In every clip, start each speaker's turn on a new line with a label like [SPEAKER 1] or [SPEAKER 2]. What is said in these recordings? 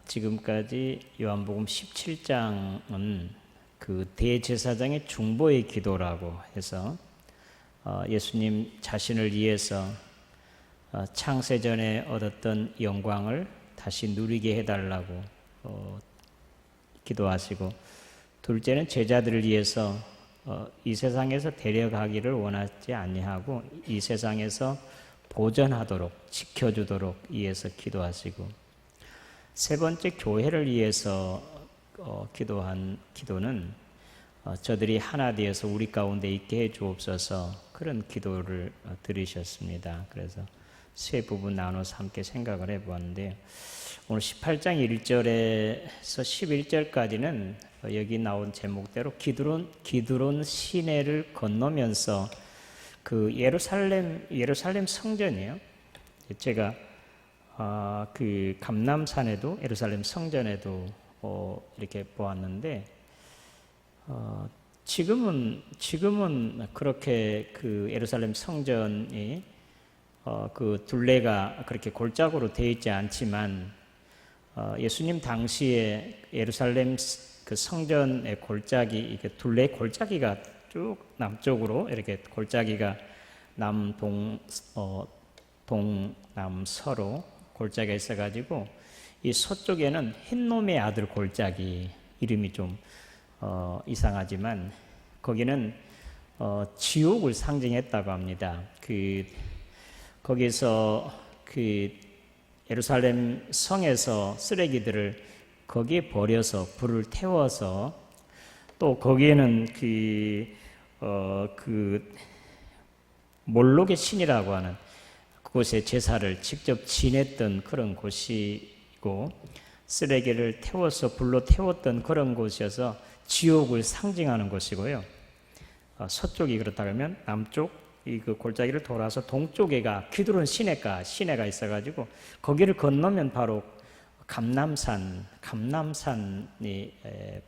[SPEAKER 1] 지금까지 요한복음 17장은 그 대제사장의 중보의 기도라고 해서 예수님 자신을 위해서 창세전에 얻었던 영광을 다시 누리게 해달라고 기도하시고, 둘째는 제자들을 위해서 이 세상에서 데려가기를 원하지 아니하고 이 세상에서 보존하도록 지켜주도록 위해서 기도하시고, 세 번째 교회를 위해서 기도한 기도는 저들이 하나 되어서 우리 가운데 있게 해 주옵소서, 그런 기도를 드리셨습니다. 그래서 세 부분 나눠서 함께 생각을 해보았는데요. 오늘 18장 1절에서 11절까지는 여기 나온 제목대로 기드론 시내를 건너면서 그 예루살렘 성전이에요. 제가 그 감람산에도 예루살렘 성전에도 이렇게 보았는데, 지금은 그렇게 그 예루살렘 성전이 그 둘레가 그렇게 골짜기로 되어 있지 않지만, 예수님 당시에 예루살렘 그 성전의 골짜기, 이게 둘레 골짜기가 쭉 남쪽으로 이렇게 골짜기가 동남서로 골짜기가 있어가지고, 이 서쪽에는 흰놈의 아들 골짜기, 이름이 좀 이상하지만 거기는 지옥을 상징했다고 합니다. 거기서 그 예루살렘 성에서 쓰레기들을 거기에 버려서 불을 태워서, 또 거기에는 몰록의 신이라고 하는 그곳에 제사를 직접 지냈던 그런 곳이고, 쓰레기를 태워서 불로 태웠던 그런 곳이어서 지옥을 상징하는 곳이고요. 서쪽이 그렇다 그러면 남쪽 그 골짜기를 돌아서 동쪽에가 기드론 시내가 있어가지고 거기를 건너면 바로 감람산이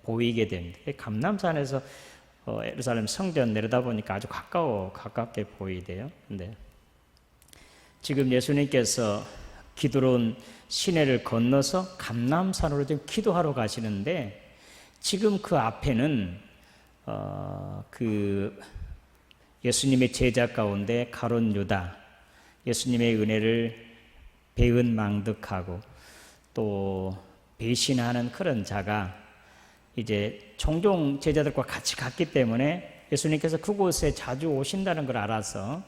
[SPEAKER 1] 보이게 됩니다. 감람산에서 예루살렘 성전 내려다보니까 아주 가깝게 보이대요. 근데 지금 예수님께서 기드론 시내를 건너서 감람산으로 지금 기도하러 가시는데, 지금 그 앞에는 예수님의 제자 가운데 가룟 유다, 예수님의 은혜를 배은망덕하고 또 배신하는 그런 자가 이제 종종 제자들과 같이 갔기 때문에 예수님께서 그곳에 자주 오신다는 걸 알아서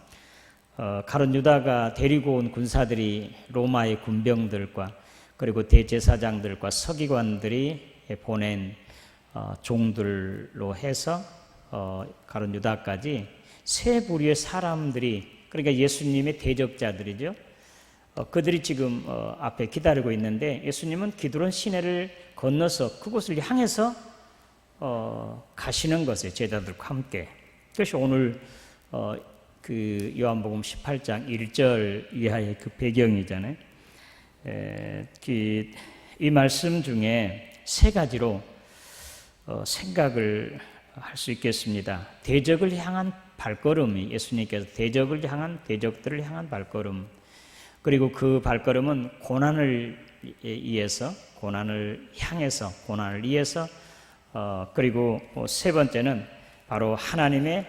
[SPEAKER 1] 가룟 유다가 데리고 온 군사들이 로마의 군병들과 그리고 대제사장들과 서기관들이 보낸 종들로 해서 가룟 유다까지 세 부류의 사람들이, 그러니까 예수님의 대적자들이죠. 그들이 지금 앞에 기다리고 있는데, 예수님은 기드론 시내를 건너서 그곳을 향해서 가시는 것이에요, 제자들과 함께. 그것이 오늘 그 요한복음 18장 1절 이하의 그 배경이잖아요. 이 말씀 중에 세 가지로 생각을 할 수 있겠습니다. 대적을 향한 발걸음이, 예수님께서 대적들을 향한 발걸음, 그리고 그 발걸음은 고난을 위해서, 그리고 세 번째는 바로 하나님의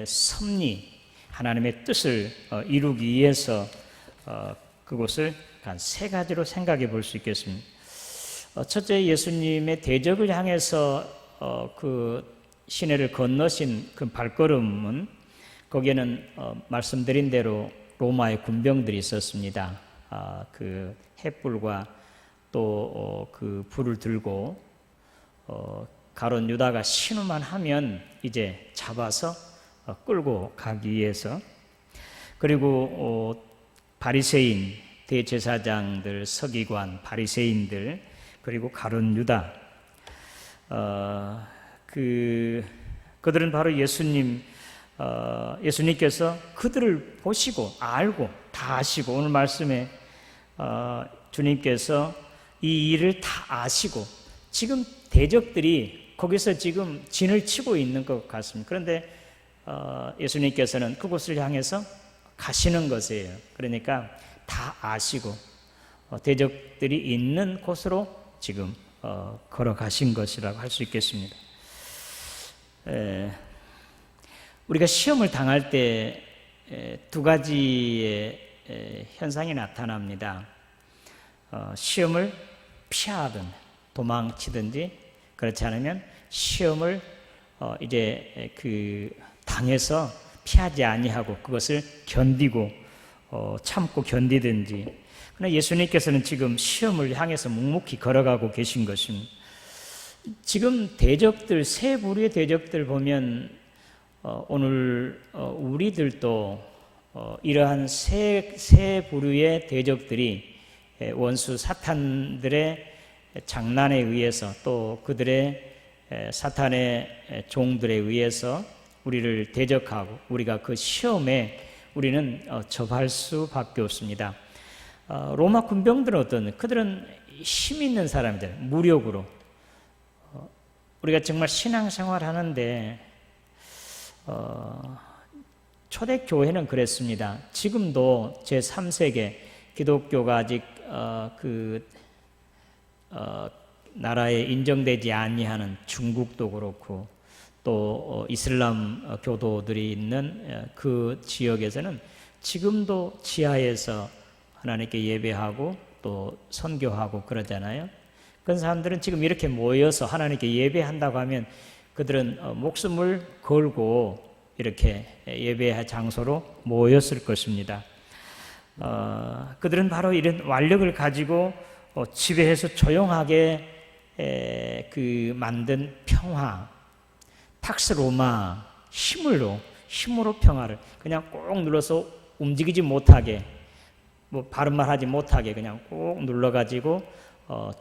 [SPEAKER 1] 섭리, 하나님의 뜻을 이루기 위해서 그곳을 한 세 가지로 생각해 볼 수 있겠습니다. 첫째, 예수님의 대적을 향해서 그 시내를 건너신 그 발걸음은, 거기에는 말씀드린 대로 로마의 군병들이 있었습니다. 그 횃불과 또 그 불을 들고 가룟 유다가 신음만 하면 이제 잡아서 끌고 가기 위해서, 그리고 바리새인, 대제사장들, 서기관, 바리새인들, 그리고 가룟 유다, 그들은 바로 예수님께서 그들을 보시고 알고 다 아시고, 오늘 말씀에 주님께서 이 일을 다 아시고 지금 대적들이 거기서 지금 진을 치고 있는 것 같습니다. 그런데 예수님께서는 그곳을 향해서 가시는 것이에요. 그러니까 다 아시고 대적들이 있는 곳으로 지금 걸어가신 것이라고 할 수 있겠습니다. 우리가 시험을 당할 때 두 가지의 현상이 나타납니다. 시험을 피하든 도망치든지, 그렇지 않으면 시험을 이제 당해서 피하지 아니하고 그것을 견디고 참고 견디든지. 그러나 예수님께서는 지금 시험을 향해서 묵묵히 걸어가고 계신 것입니다. 지금 대적들, 세 부류의 대적들 보면 오늘 우리들도 이러한 세 부류의 대적들이 원수 사탄들의 장난에 의해서, 또 그들의 사탄의 종들에 의해서 우리를 대적하고 우리가 그 시험에 우리는 접할 수밖에 없습니다. 로마 군병들은 어떤, 그들은 힘 있는 사람들, 무력으로. 우리가 정말 신앙생활 하는데 초대교회는 그랬습니다. 지금도 제3세계 기독교가 아직 나라에 인정되지 아니하는 중국도 그렇고, 또 이슬람 교도들이 있는 그 지역에서는 지금도 지하에서 하나님께 예배하고 또 선교하고 그러잖아요. 그런 사람들은 지금 이렇게 모여서 하나님께 예배한다고 하면 그들은 목숨을 걸고 이렇게 예배의 장소로 모였을 것입니다. 그들은 바로 이런 완력을 가지고 지배해서 조용하게 만든 평화, 팍스 로마, 힘으로 평화를 그냥 꼭 눌러서 움직이지 못하게, 바른 말 하지 못하게 그냥 꼭 눌러가지고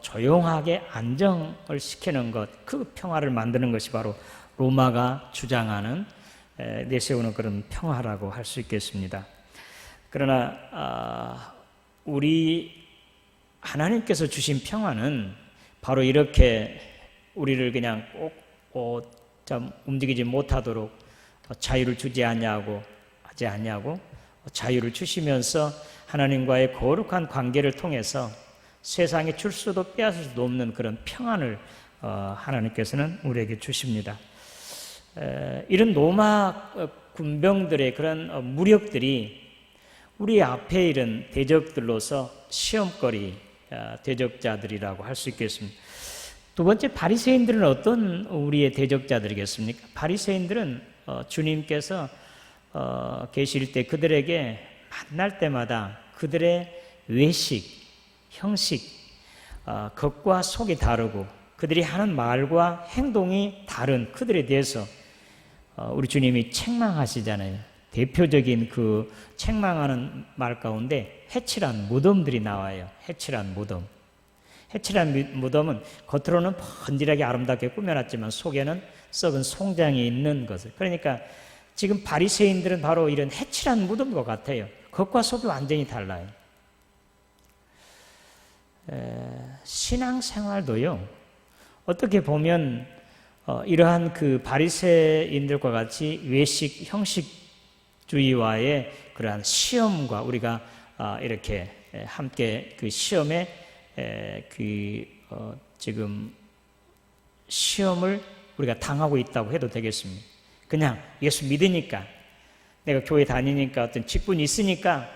[SPEAKER 1] 조용하게 안정을 시키는 것, 그 평화를 만드는 것이 바로 로마가 주장하는, 내세우는 그런 평화라고 할 수 있겠습니다. 그러나 우리 하나님께서 주신 평화는 바로 이렇게 우리를 그냥 꼭 움직이지 못하도록 자유를 주지 아니하고 하지 아니하고 자유를 주시면서 하나님과의 거룩한 관계를 통해서 세상에 줄 수도 빼앗을 수도 없는 그런 평안을 하나님께서는 우리에게 주십니다. 이런 로마 군병들의 그런 무력들이 우리 앞에 이런 대적들로서 시험거리, 대적자들이라고 할 수 있겠습니다. 두 번째, 바리새인들은 어떤 우리의 대적자들이겠습니까? 바리새인들은 주님께서 계실 때 그들에게 만날 때마다 그들의 외식, 형식, 겉과 속이 다르고 그들이 하는 말과 행동이 다른 그들에 대해서 우리 주님이 책망하시잖아요. 대표적인 그 책망하는 말 가운데 해칠한 무덤들이 나와요. 해칠한 무덤. 해칠한 무덤은 겉으로는 번질하게 아름답게 꾸며놨지만 속에는 썩은 송장이 있는 것을. 그러니까 지금 바리새인들은 바로 이런 해칠한 무덤과 같아요. 겉과 속이 완전히 달라요. 신앙생활도요, 어떻게 보면 이러한 그 바리새인들과 같이 외식, 형식주의와의 그러한 시험과 우리가 이렇게 함께 그 시험에 지금 시험을 우리가 당하고 있다고 해도 되겠습니다. 그냥 예수 믿으니까, 내가 교회 다니니까, 어떤 직분이 있으니까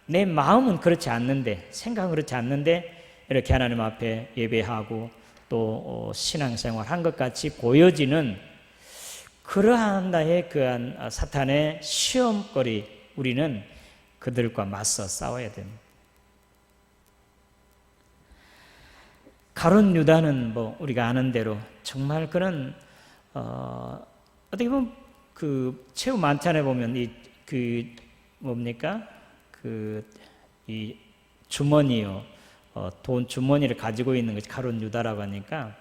[SPEAKER 1] 내 마음은 그렇지 않는데, 생각은 그렇지 않는데 이렇게 하나님 앞에 예배하고 또 신앙생활 한 것 같이 보여지는 그러한 나의 그한 사탄의 시험거리, 우리는 그들과 맞서 싸워야 됩니다. 가룟 유다는 우리가 아는 대로 정말 그는 어떻게 보면 그 최후 만찬에 보면 이 주머니요, 돈 주머니를 가지고 있는 것이 가룟 유다라고 하니까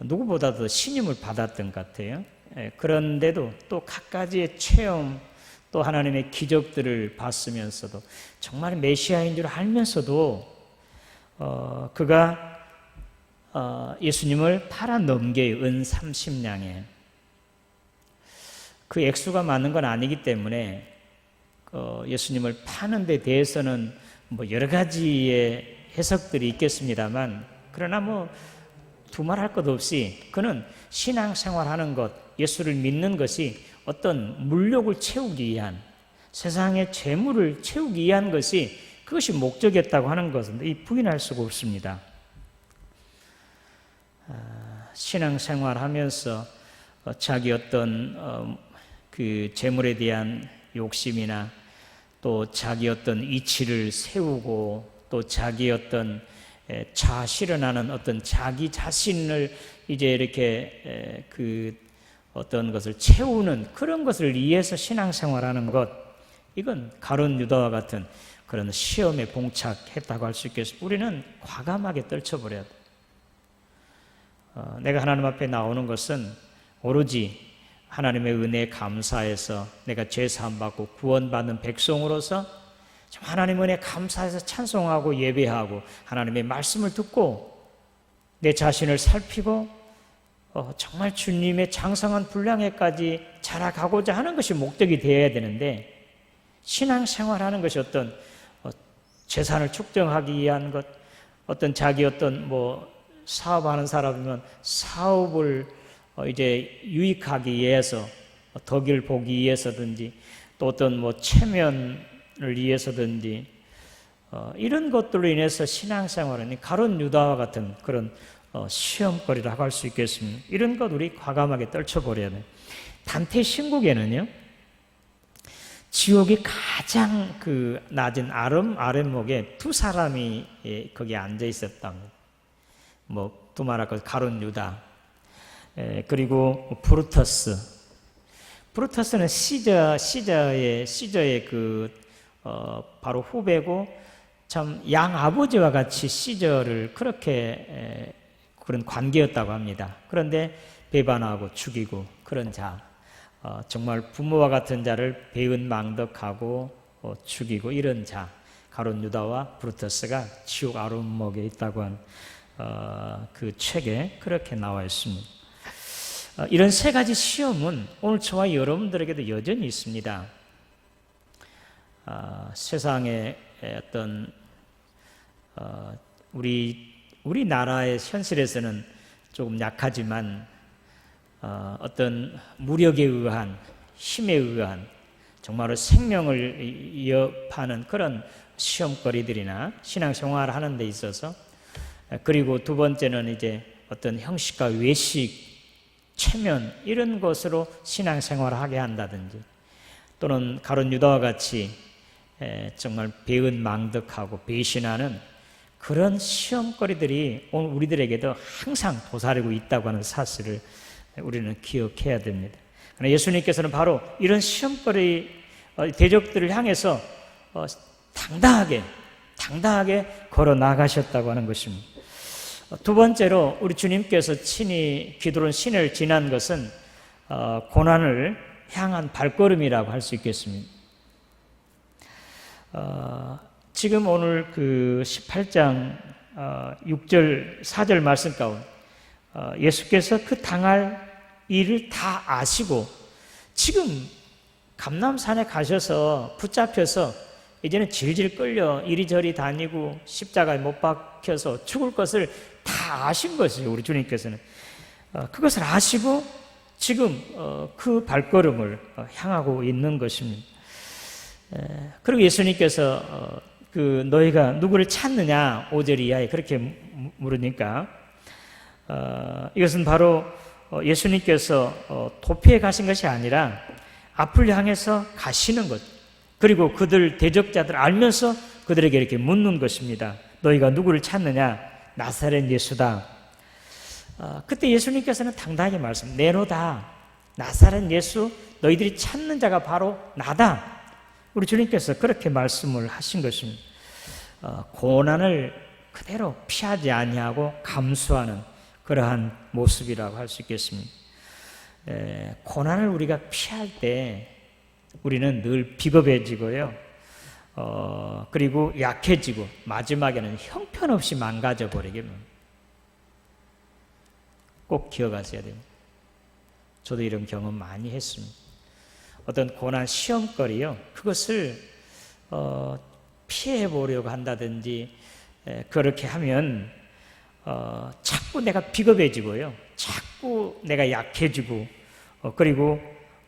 [SPEAKER 1] 누구보다도 신임을 받았던 것 같아요. 그런데도 또 갖가지의 체험, 또 하나님의 기적들을 봤으면서도 정말 메시아인 줄 알면서도 그가 예수님을 팔아 넘겨요. 은 30냥에. 그 액수가 많은 건 아니기 때문에 예수님을 파는 데 대해서는 여러 가지의 해석들이 있겠습니다만, 그러나 뭐 두말할 것 없이 그는 신앙생활하는 것, 예수를 믿는 것이 어떤 물욕을 채우기 위한, 세상의 재물을 채우기 위한 것이, 그것이 목적이었다고 하는 것은 부인할 수가 없습니다. 신앙생활하면서 자기 어떤 그 재물에 대한 욕심이나 또 자기 어떤 이치를 세우고 또 자기 어떤 자실현하는 어떤 자기 자신을 이제 이렇게 그 어떤 것을 채우는 그런 것을 위해서 신앙생활하는 것, 이건 가룟 유다와 같은 그런 시험에 봉착했다고 할 수 있겠습니다. 우리는 과감하게 떨쳐버려야 돼. 내가 하나님 앞에 나오는 것은 오로지 하나님의 은혜에 감사해서 내가 죄사함 받고 구원받는 백성으로서 하나님 은혜에 감사해서 찬송하고 예배하고 하나님의 말씀을 듣고 내 자신을 살피고 정말 주님의 장성한 분량에까지 자라가고자 하는 것이 목적이 되어야 되는데, 신앙생활하는 것이 어떤 재산을 축적하기 위한 것, 어떤 자기 어떤 뭐 사업하는 사람이면 사업을 이제 유익하기 위해서, 덕을 보기 위해서든지 또 어떤 뭐 체면을 위해서든지 이런 것들로 인해서 신앙생활은 가룟 유다와 같은 그런 시험거리라고 할 수 있겠습니다. 이런 것 우리 과감하게 떨쳐버려야 돼요. 단테 신국에는요, 지옥이 가장 그 낮은 아랫목에 두 사람이 거기에 앉아 있었답니다. 뭐 두말할 것 가룟 유다, 그리고 브루터스는 시저의 그 바로 후배고, 참 양 아버지와 같이 시저를 그렇게 그런 관계였다고 합니다. 그런데 배반하고 죽이고 그런 자, 정말 부모와 같은 자를 배은망덕하고 죽이고 이런 자, 가룟 유다와 브루터스가 지옥 아랫목에 있다고 한 그 책에 그렇게 나와 있습니다. 이런 세 가지 시험은 오늘 저와 여러분들에게도 여전히 있습니다. 세상의 어떤 우리나라의 현실에서는 조금 약하지만 어떤 무력에 의한, 힘에 의한 정말로 생명을 위협하는 그런 시험거리들이나 신앙생활을 하는 데 있어서, 그리고 두 번째는 이제 어떤 형식과 외식, 체면 이런 것으로 신앙생활을 하게 한다든지, 또는 가룟 유다와 같이 정말 배은망덕하고 배신하는 그런 시험거리들이 오늘 우리들에게도 항상 도사리고 있다고 하는 사실을 우리는 기억해야 됩니다. 그러나 예수님께서는 바로 이런 시험거리 대적들을 향해서 당당하게 걸어 나가셨다고 하는 것입니다. 두 번째로 우리 주님께서 친히 기드론 신을 지난 것은 고난을 향한 발걸음이라고 할 수 있겠습니다. 지금 오늘 그 18장 6절 4절 말씀 가운데 예수께서 그 당할 일을 다 아시고 지금 감람산에 가셔서 붙잡혀서 이제는 질질 끌려 이리저리 다니고 십자가에 못 박혀서 죽을 것을 다 아신 것이죠. 우리 주님께서는 그것을 아시고 지금 그 발걸음을 향하고 있는 것입니다. 그리고 예수님께서 그 너희가 누구를 찾느냐 5절 이하에 그렇게 물으니까 이것은 바로 예수님께서 도피해 가신 것이 아니라 앞을 향해서 가시는 것, 그리고 그들 대적자들 알면서 그들에게 이렇게 묻는 것입니다. 너희가 누구를 찾느냐? 나사렛 예수다. 그때 예수님께서는 당당하게 내노다. 나사렛 예수, 너희들이 찾는 자가 바로 나다. 우리 주님께서 그렇게 말씀을 하신 것입니다. 고난을 그대로 피하지 아니하고 감수하는 그러한 모습이라고 할 수 있겠습니다. 고난을 우리가 피할 때 우리는 늘 비겁해지고요. 그리고 약해지고 마지막에는 형편없이 망가져 버리게 됩니다. 꼭 기억하셔야 됩니다. 저도 이런 경험 많이 했습니다. 어떤 고난 시험거리요, 그것을 피해 보려고 한다든지 그렇게 하면 자꾸 내가 비겁해지고요. 자꾸 내가 약해지고 그리고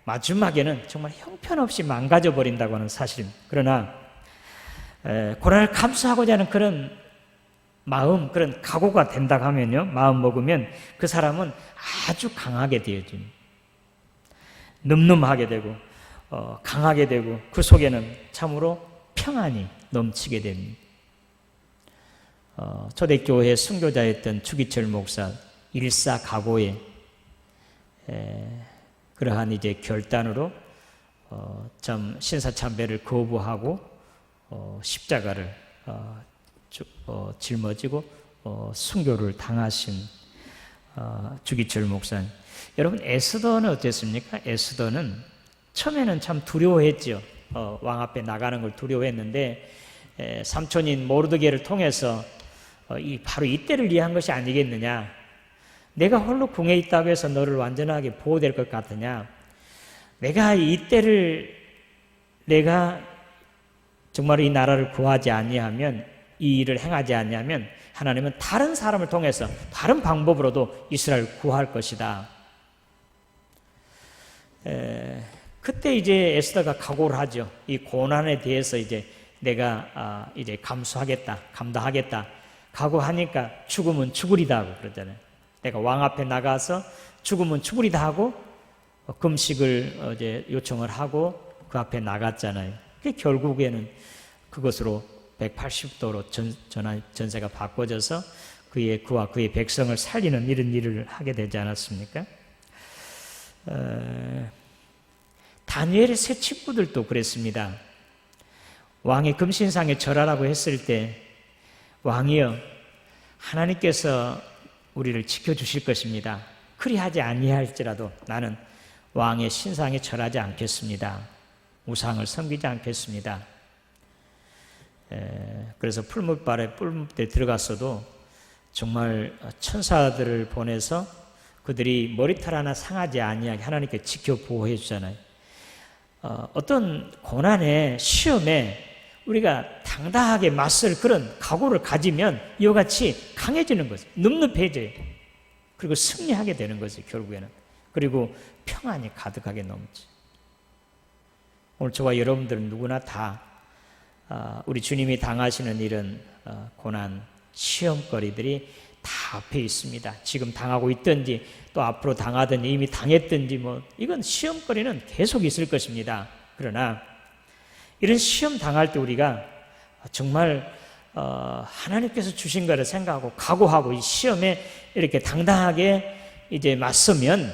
[SPEAKER 1] 마지막에는 정말 형편없이 망가져 버린다고 하는 사실입니다. 그러나 고난을 감수하고자 하는 그런 마음, 그런 각오가 된다고 하면요, 마음 먹으면 그 사람은 아주 강하게 되어집니다. 늠름하게 되고 강하게 되고 그 속에는 참으로 평안이 넘치게 됩니다. 초대교회 선교자였던 주기철 목사 일사각오에 그러한 이제 결단으로 참 신사참배를 거부하고 십자가를 짊어지고 순교를 당하신 주기철 목사님. 여러분, 에스더는 어땠습니까? 에스더는 처음에는 참 두려워했죠. 왕 앞에 나가는 걸 두려워했는데 삼촌인 모르드게를 통해서 바로 이때를 위한 것이 아니겠느냐. 내가 홀로 궁에 있다고 해서 너를 완전하게 보호될 것 같으냐. 내가 이때를 내가 정말 이 나라를 구하지 아니하면, 이 일을 행하지 아니하면 하나님은 다른 사람을 통해서 다른 방법으로도 이스라엘을 구할 것이다. 그때 이제 에스더가 각오를 하죠. 이 고난에 대해서 이제 내가 이제 감수하겠다, 감당하겠다. 각오하니까 죽으면 죽으리다 하고 그러잖아요. 내가 왕 앞에 나가서 죽으면 죽으리다 하고 금식을 이제 요청을 하고 그 앞에 나갔잖아요. 결국에는 그것으로 180도로 전세가 바꿔져서 그와 그의 백성을 살리는 이런 일을 하게 되지 않았습니까? 다니엘의 세 친구들도 그랬습니다. 왕의 금신상에 절하라고 했을 때 왕이여, 하나님께서 우리를 지켜주실 것입니다. 그리하지 아니할지라도 나는 왕의 신상에 절하지 않겠습니다. 우상을 섬기지 않겠습니다. 그래서 풀무발에 뿔무대에 들어갔어도 정말 천사들을 보내서 그들이 머리털 하나 상하지 아니하게 하나님께 지켜 보호해 주잖아요. 어떤 고난에, 시험에 우리가 당당하게 맞설 그런 각오를 가지면 이와 같이 강해지는 거죠. 늠름해져요. 그리고 승리하게 되는 거죠, 결국에는. 그리고 평안이 가득하게 넘지. 오늘 저와 여러분들은 누구나 다 우리 주님이 당하시는 이런 고난, 시험거리들이 다 앞에 있습니다. 지금 당하고 있든지 또 앞으로 당하든지 이미 당했든지 이건 시험거리는 계속 있을 것입니다. 그러나 이런 시험 당할 때 우리가 정말 하나님께서 주신 것을 생각하고 각오하고 이 시험에 이렇게 당당하게 이제 맞서면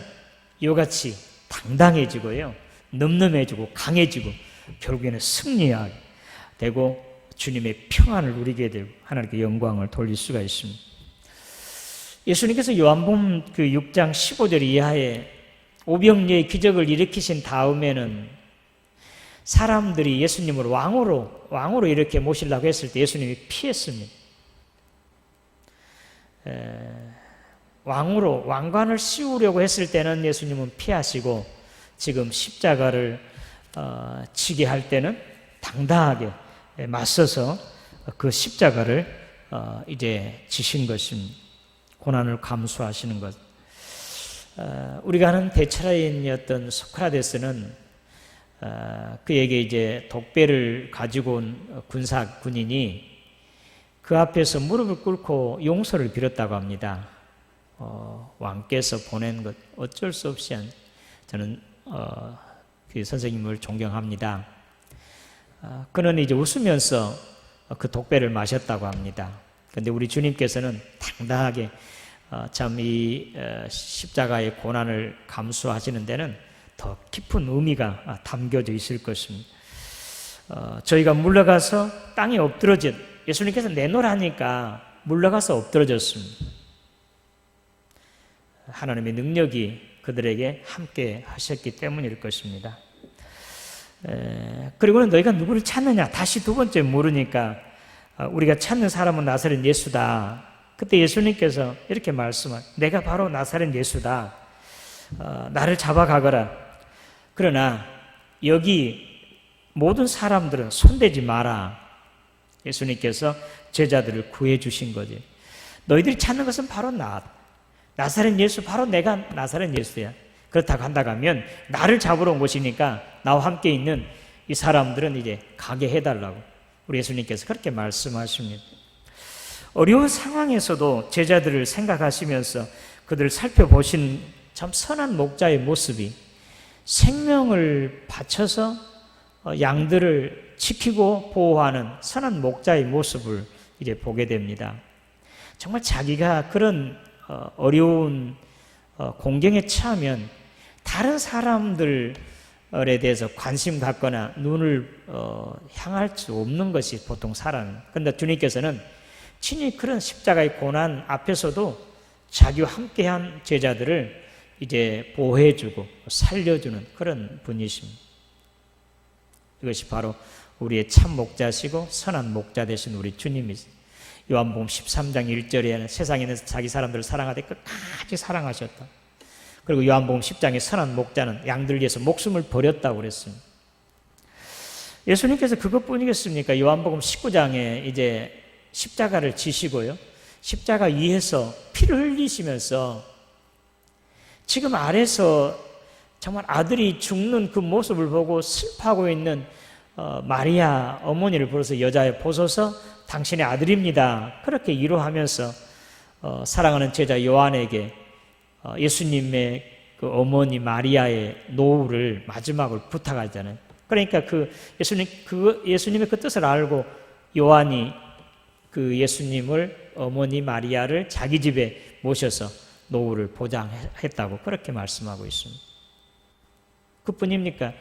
[SPEAKER 1] 이와 같이 당당해지고요, 늠름해지고 강해지고 결국에는 승리하게 되고 주님의 평안을 누리게 되고 하나님께 영광을 돌릴 수가 있습니다. 예수님께서 요한복음 6장 15절 이하에 오병이어의 기적을 일으키신 다음에는 사람들이 예수님을 왕으로 이렇게 모시려고 했을 때 예수님이 피했습니다. 왕관을 씌우려고 했을 때는 예수님은 피하시고 지금 십자가를 지게 할 때는 당당하게 맞서서 그 십자가를 이제 지신 것입니다. 고난을 감수하시는 것. 우리가 아는 대처라인이었던 소크라테스는 그에게 이제 독배를 가지고 온 군인이 그 앞에서 무릎을 꿇고 용서를 빌었다고 합니다. 왕께서 보낸 것 어쩔 수 없이 저는 그 선생님을 존경합니다. 그는 이제 웃으면서 그 독배를 마셨다고 합니다. 그런데 우리 주님께서는 당당하게 참 이 십자가의 고난을 감수하시는 데는 더 깊은 의미가 담겨져 있을 것입니다. 저희가 물러가서 땅에 엎드러진, 예수님께서 내놓으라니까 물러가서 엎드러졌습니다. 하나님의 능력이 그들에게 함께 하셨기 때문일 것입니다. 그리고는 너희가 누구를 찾느냐? 다시 두 번째 물으니까 우리가 찾는 사람은 나사렛 예수다. 그때 예수님께서 이렇게 말씀하세요. 내가 바로 나사렛 예수다. 나를 잡아가거라. 그러나 여기 모든 사람들은 손대지 마라. 예수님께서 제자들을 구해 주신 거지. 너희들이 찾는 것은 바로 나사렛 예수, 바로 내가 나사렛 예수야. 그렇다고 한다고 하면 나를 잡으러 온 곳이니까 나와 함께 있는 이 사람들은 이제 가게 해달라고 우리 예수님께서 그렇게 말씀하십니다. 어려운 상황에서도 제자들을 생각하시면서 그들을 살펴보신 참 선한 목자의 모습이 생명을 바쳐서 양들을 지키고 보호하는 선한 목자의 모습을 이제 보게 됩니다. 정말 자기가 그런 어려운 공경에 처하면 다른 사람들에 대해서 관심 갖거나 눈을 향할 수 없는 것이 보통 사람. 그런데 주님께서는 친히 그런 십자가의 고난 앞에서도 자기와 함께한 제자들을 이제 보호해주고 살려주는 그런 분이십니다. 이것이 바로 우리의 참 목자시고 선한 목자 되신 우리 주님이십니다. 요한복음 13장 1절에는 세상에는 자기 사람들을 사랑하되 끝까지 사랑하셨다. 그리고 요한복음 10장의 선한 목자는 양들 위해서 목숨을 버렸다고 그랬습니다. 예수님께서 그것뿐이겠습니까? 요한복음 19장에 이제 십자가를 지시고요. 십자가 위에서 피를 흘리시면서 지금 아래서 정말 아들이 죽는 그 모습을 보고 슬퍼하고 있는 마리아 어머니를 불러서 여자여 보소서 당신의 아들입니다. 그렇게 위로하면서 사랑하는 제자 요한에게 예수님의 그 어머니 마리아의 노후를 마지막으로 부탁하잖아요. 그러니까 예수님의 그 뜻을 알고 요한이 그 예수님을 어머니 마리아를 자기 집에 모셔서 노후를 보장했다고 그렇게 말씀하고 있습니다. 그뿐입니까?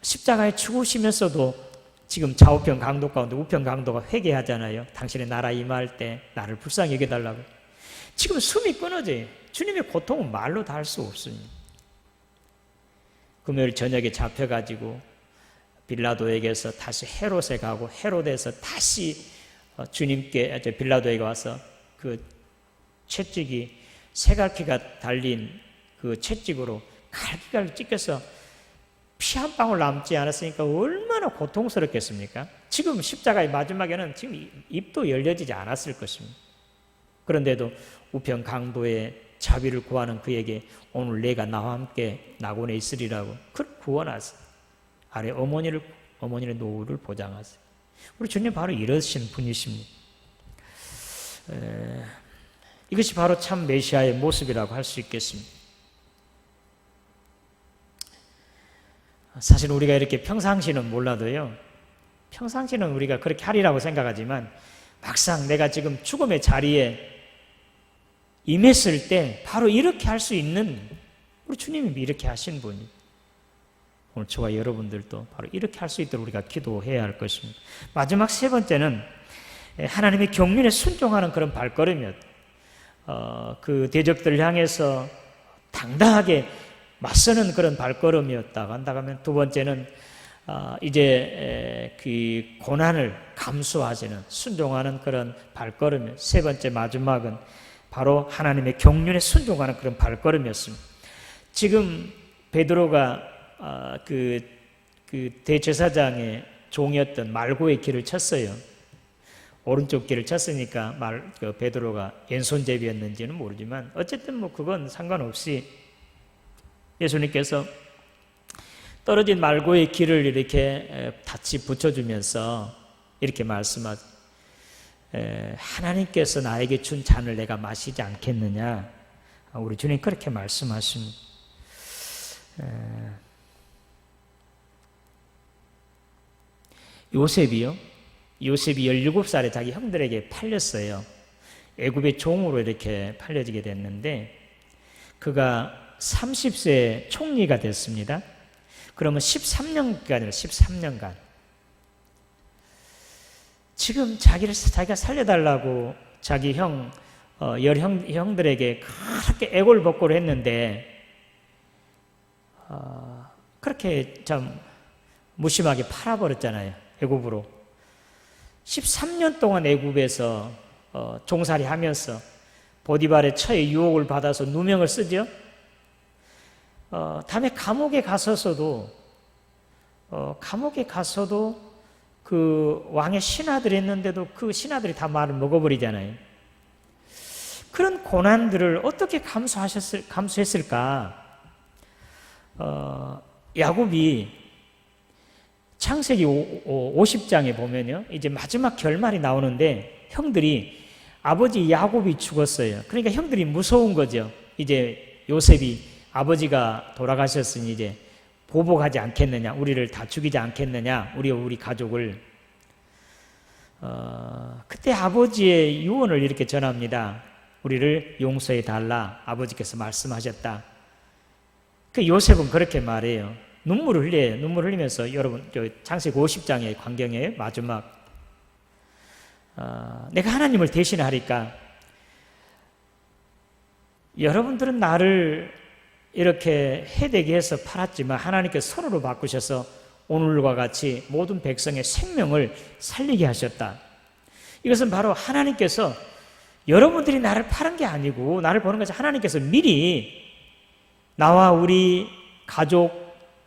[SPEAKER 1] 십자가에 죽으시면서도 지금 좌우편 강도 가운데 우편 강도가 회개하잖아요. 당신의 나라 임할 때 나를 불쌍히 여겨달라고. 지금 숨이 끊어져요. 주님의 고통은 말로 다 할 수 없습니다. 금요일 저녁에 잡혀가지고 빌라도에게서 다시 헤롯에 가고 헤롯에서 다시 주님께 빌라도에게 와서 그 채찍이 세갈퀴가 달린 그 채찍으로 갈기갈기 찢겨서 피 한 방울 남지 않았으니까 얼마나 고통스럽겠습니까? 지금 십자가의 마지막에는 지금 입도 열려지지 않았을 것입니다. 그런데도 우편 강도의 자비를 구하는 그에게 오늘 내가 나와 함께 낙원에 있으리라고 그를 구원하세요. 아래 어머니의 노후를 보장하세요. 우리 주님 바로 이러신 분이십니다. 이것이 바로 참 메시아의 모습이라고 할 수 있겠습니다. 사실 우리가 이렇게 평상시는 몰라도요, 평상시는 우리가 그렇게 하리라고 생각하지만 막상 내가 지금 죽음의 자리에 임했을 때 바로 이렇게 할 수 있는 우리 주님이 이렇게 하신 분이 오늘 저와 여러분들도 바로 이렇게 할 수 있도록 우리가 기도해야 할 것입니다. 마지막 세 번째는 하나님의 경륜에 순종하는 그런 발걸음이었다. 그 대적들을 향해서 당당하게 맞서는 그런 발걸음이었다고 한다고 하면, 두 번째는 이제 그 고난을 감수하시는 순종하는 그런 발걸음, 세 번째 마지막은 바로 하나님의 경륜에 순종하는 그런 발걸음이었습니다. 지금 베드로가 그 대제사장의 종이었던 말고의 길을 쳤어요. 오른쪽 길을 쳤으니까 베드로가 왼손잡이였는지는 모르지만 어쨌든 뭐 그건 상관없이 예수님께서 떨어진 말고의 길을 이렇게 같이 붙여주면서 이렇게 말씀하죠. 하나님께서 나에게 준 잔을 내가 마시지 않겠느냐. 우리 주님 그렇게 말씀하십니다. 요셉이 17살에 자기 형들에게 팔렸어요. 애굽의 종으로 이렇게 팔려지게 됐는데 그가 30세 총리가 됐습니다. 그러면 13년간 지금 자기가 살려달라고 자기 형들에게 그렇게 애골복골을 했는데 그렇게 참 무심하게 팔아버렸잖아요. 애굽으로 13년 동안 애굽에서 종살이 하면서 보디발의 처의 유혹을 받아서 누명을 쓰죠. 다음에 감옥에 가서도 그 왕의 신하들이 했는데도 그 신하들이 다 말을 먹어버리잖아요. 그런 고난들을 어떻게 감수했을까? 야곱이 창세기 50장에 보면요, 이제 마지막 결말이 나오는데 형들이 아버지 야곱이 죽었어요. 그러니까 형들이 무서운 거죠. 이제 요셉이 아버지가 돌아가셨으니 이제 보복하지 않겠느냐, 우리를 다 죽이지 않겠느냐, 우리 가족을. 그때 아버지의 유언을 이렇게 전합니다. 우리를 용서해 달라, 아버지께서 말씀하셨다. 그 요셉은 그렇게 말해요. 눈물을 흘려요. 눈물 흘리면서, 여러분 창세기 50장의 광경의 마지막, 내가 하나님을 대신하리까, 여러분들은 나를 이렇게 해되게 해서 팔았지만 하나님께서 손으로 바꾸셔서 오늘과 같이 모든 백성의 생명을 살리게 하셨다. 이것은 바로 하나님께서, 여러분들이 나를 파는 게 아니고 나를 보는 것이 하나님께서 미리 나와 우리 가족,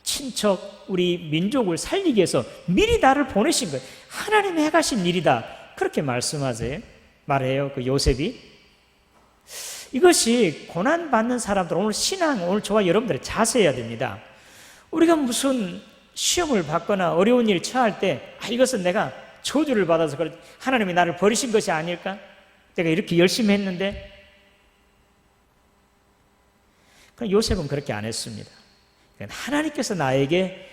[SPEAKER 1] 친척, 우리 민족을 살리기 위해서 미리 나를 보내신 거예요. 하나님이 해가신 일이다. 그렇게 말해요. 그 요셉이. 이것이 고난받는 사람들, 오늘 신앙, 오늘 저와 여러분들이 자세해야 됩니다. 우리가 무슨 시험을 받거나 어려운 일 처할 때, 이것은 내가 저주를 받아서 하나님이 나를 버리신 것이 아닐까? 내가 이렇게 열심히 했는데. 요셉은 그렇게 안 했습니다. 하나님께서 나에게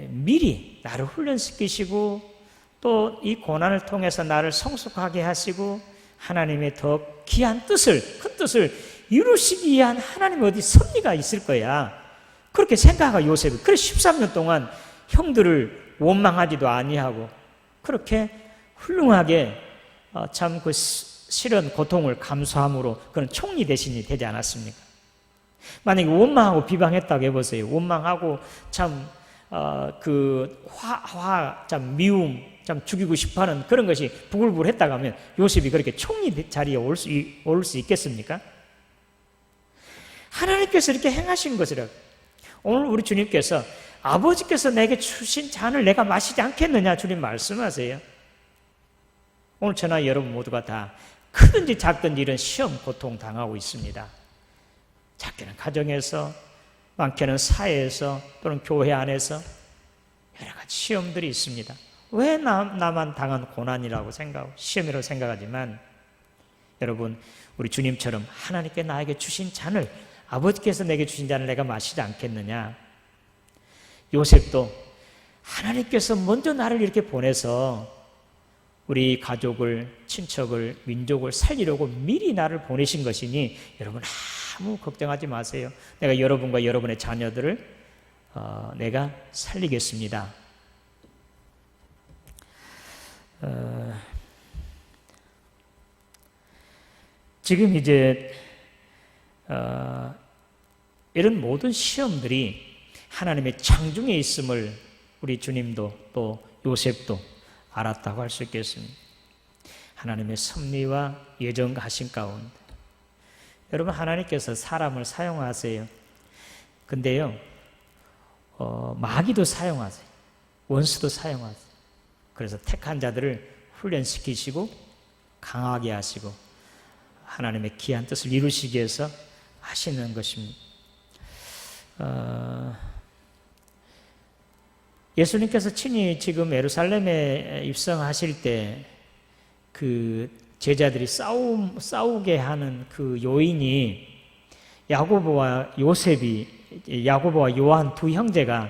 [SPEAKER 1] 미리 나를 훈련시키시고 또 이 고난을 통해서 나를 성숙하게 하시고 하나님의 더 귀한 뜻을, 큰 뜻을 이루시기 위한 하나님 어디 섭리가 있을 거야. 그렇게 생각하고 요셉이 그래서 13년 동안 형들을 원망하지도 아니하고 그렇게 훌륭하게 참 그 실은 고통을 감수함으로 그런 총리 대신이 되지 않았습니까? 만약에 원망하고 비방했다고 해보세요. 원망하고 참 참 미움, 참 죽이고 싶어하는 그런 것이 부글부글했다고 하면 요셉이 그렇게 총리 자리에 올 수 있겠습니까? 하나님께서 이렇게 행하신 것이라고. 오늘 우리 주님께서 아버지께서 내게 주신 잔을 내가 마시지 않겠느냐 주님 말씀하세요. 오늘 저나 여러분 모두가 다 크든지 작든지 이런 시험 고통 당하고 있습니다. 작게는 가정에서, 많게는 사회에서 또는 교회 안에서 여러 가지 시험들이 있습니다. 왜 나만 당한 고난이라고 생각하고 시험이라고 생각하지만, 여러분 우리 주님처럼 하나님께 나에게 주신 잔을, 아버지께서 내게 주신 잔을 내가 마시지 않겠느냐. 요셉도 하나님께서 먼저 나를 이렇게 보내서 우리 가족을, 친척을, 민족을 살리려고 미리 나를 보내신 것이니 여러분 아무 걱정하지 마세요. 내가 여러분과 여러분의 자녀들을 내가 살리겠습니다. 지금 이제 이런 모든 시험들이 하나님의 창중에 있음을 우리 주님도 또 요셉도 알았다고 할 수 있겠습니다. 하나님의 섭리와 예정과 하신 가운데 여러분, 하나님께서 사람을 사용하세요. 근데요, 마귀도 사용하세요. 원수도 사용하세요. 그래서 택한 자들을 훈련시키시고 강하게 하시고 하나님의 귀한 뜻을 이루시기 위해서 하시는 것입니다. 예수님께서 친히 지금 예루살렘에 입성하실 때 그 제자들이 싸우게 하는 그 요인이 야고보와 요한 두 형제가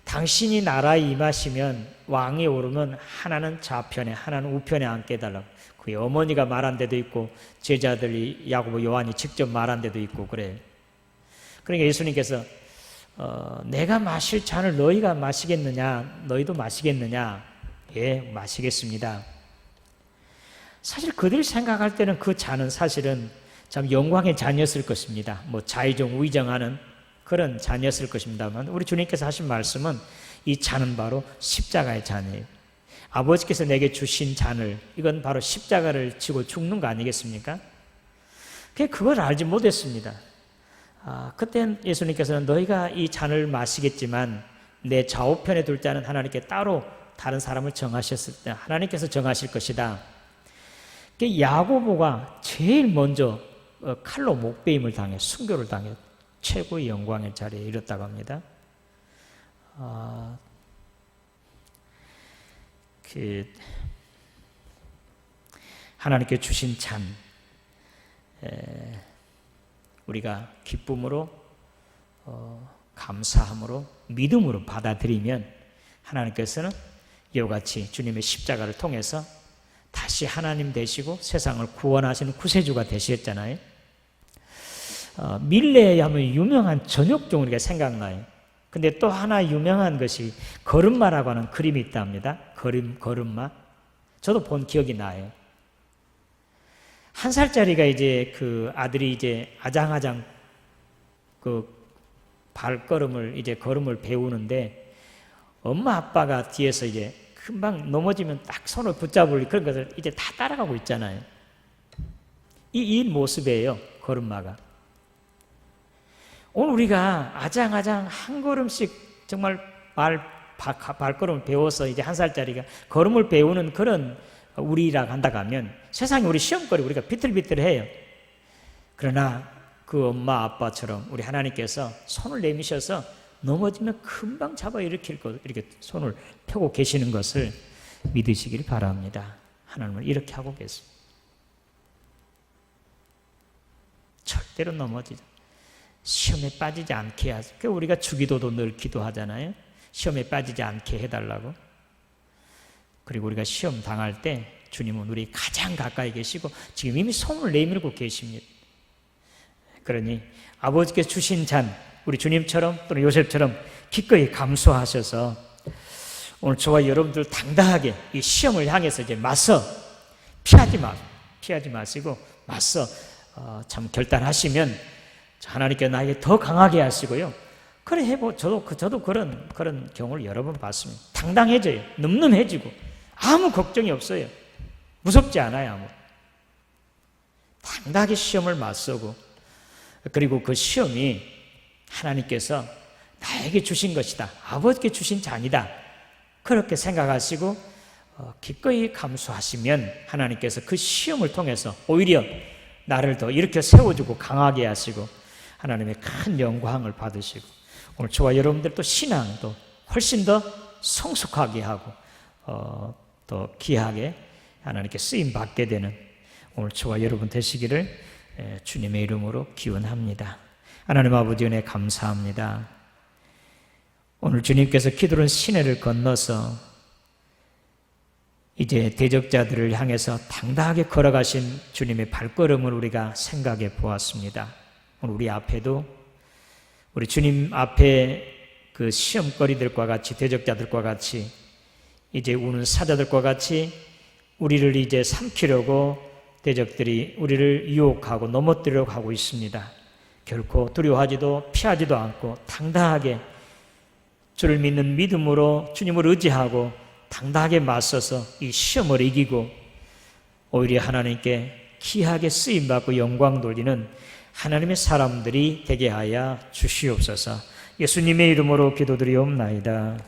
[SPEAKER 1] 당신이 나라에 임하시면 왕이 오르면 하나는 좌편에 하나는 우편에 앉게 해달라고. 그 어머니가 말한 데도 있고 제자들이 야고보 요한이 직접 말한 데도 있고 그래요. 그러니까 예수님께서 내가 마실 잔을 너희가 마시겠느냐? 너희도 마시겠느냐? 예, 마시겠습니다. 사실 그들이 생각할 때는 그 잔은 사실은 참 영광의 잔이었을 것입니다. 뭐 좌의정 우의정하는 그런 잔이었을 것입니다만 우리 주님께서 하신 말씀은 이 잔은 바로 십자가의 잔이에요. 아버지께서 내게 주신 잔을, 이건 바로 십자가를 지고 죽는 거 아니겠습니까? 그걸 알지 못했습니다. 그때 예수님께서는 너희가 이 잔을 마시겠지만 내 좌우편에 둘 자는 하나님께 따로 다른 사람을 정하셨을 때 하나님께서 정하실 것이다. 야고보가 제일 먼저 칼로 목베임을 당해 순교를 당해 최고의 영광의 자리에 이뤘다고 합니다. 하나님께 주신 잔 우리가 기쁨으로 감사함으로 믿음으로 받아들이면 하나님께서는 이와 같이 주님의 십자가를 통해서 다시 하나님 되시고 세상을 구원하시는 구세주가 되셨잖아요. 밀레에 하면 유명한 저녁종 우리가 생각나요. 근데 또 하나 유명한 것이 걸음마라고 하는 그림이 있답니다. 걸음마. 저도 본 기억이 나요. 1살짜리가 이제 그 아들이 이제 아장아장 그 발걸음을 이제 걸음을 배우는데 엄마 아빠가 뒤에서 이제 금방 넘어지면 딱 손을 붙잡을 그런 것을 이제 다 따라가고 있잖아요. 이 모습이에요. 걸음마가. 오늘 우리가 아장아장 한 걸음씩 정말 발걸음을 배워서 이제 1살짜리가 걸음을 배우는 그런 우리라고 한다고 하면 세상에 우리 시험거리 우리가 비틀비틀해요. 그러나 그 엄마 아빠처럼 우리 하나님께서 손을 내미셔서 넘어지면 금방 잡아 일으킬 것 이렇게 손을 펴고 계시는 것을 믿으시길 바랍니다. 하나님은 이렇게 하고 계십니다. 절대로 넘어지지 시험에 빠지지 않게 하죠. 우리가 주기도도 늘 기도하잖아요. 시험에 빠지지 않게 해달라고. 그리고 우리가 시험 당할 때 주님은 우리 가장 가까이 계시고 지금 이미 손을 내밀고 계십니다. 그러니 아버지께서 주신 잔 우리 주님처럼 또는 요셉처럼 기꺼이 감수하셔서 오늘 저와 여러분들 당당하게 이 시험을 향해서 이제 맞서 피하지 마시고 맞서 참 결단하시면 하나님께 나에게 더 강하게 하시고요. 그래 저도 그런 경우를 여러 번 봤습니다. 당당해져요. 늠름해지고 아무 걱정이 없어요. 무섭지 않아요. 아무. 당당하게 시험을 맞서고 그리고 그 시험이 하나님께서 나에게 주신 것이다. 아버지께 주신 잔이다. 그렇게 생각하시고 기꺼이 감수하시면 하나님께서 그 시험을 통해서 오히려 나를 더 일으켜 세워주고 강하게 하시고 하나님의 큰 영광을 받으시고 오늘 저와 여러분들도 신앙도 훨씬 더 성숙하게 하고 더 귀하게 하나님께 쓰임 받게 되는 오늘 저와 여러분 되시기를 주님의 이름으로 기원합니다. 하나님 아버지 은혜 감사합니다. 오늘 주님께서 기드론 시내를 건너서 이제 대적자들을 향해서 당당하게 걸어가신 주님의 발걸음을 우리가 생각해 보았습니다. 오늘 우리 앞에도 우리 주님 앞에 그 시험거리들과 같이 대적자들과 같이 이제 우는 사자들과 같이 우리를 이제 삼키려고 대적들이 우리를 유혹하고 넘어뜨리려고 하고 있습니다. 결코 두려워하지도 피하지도 않고 당당하게 주를 믿는 믿음으로 주님을 의지하고 당당하게 맞서서 이 시험을 이기고 오히려 하나님께 귀하게 쓰임받고 영광 돌리는 하나님의 사람들이 되게 하여 주시옵소서. 예수님의 이름으로 기도드리옵나이다.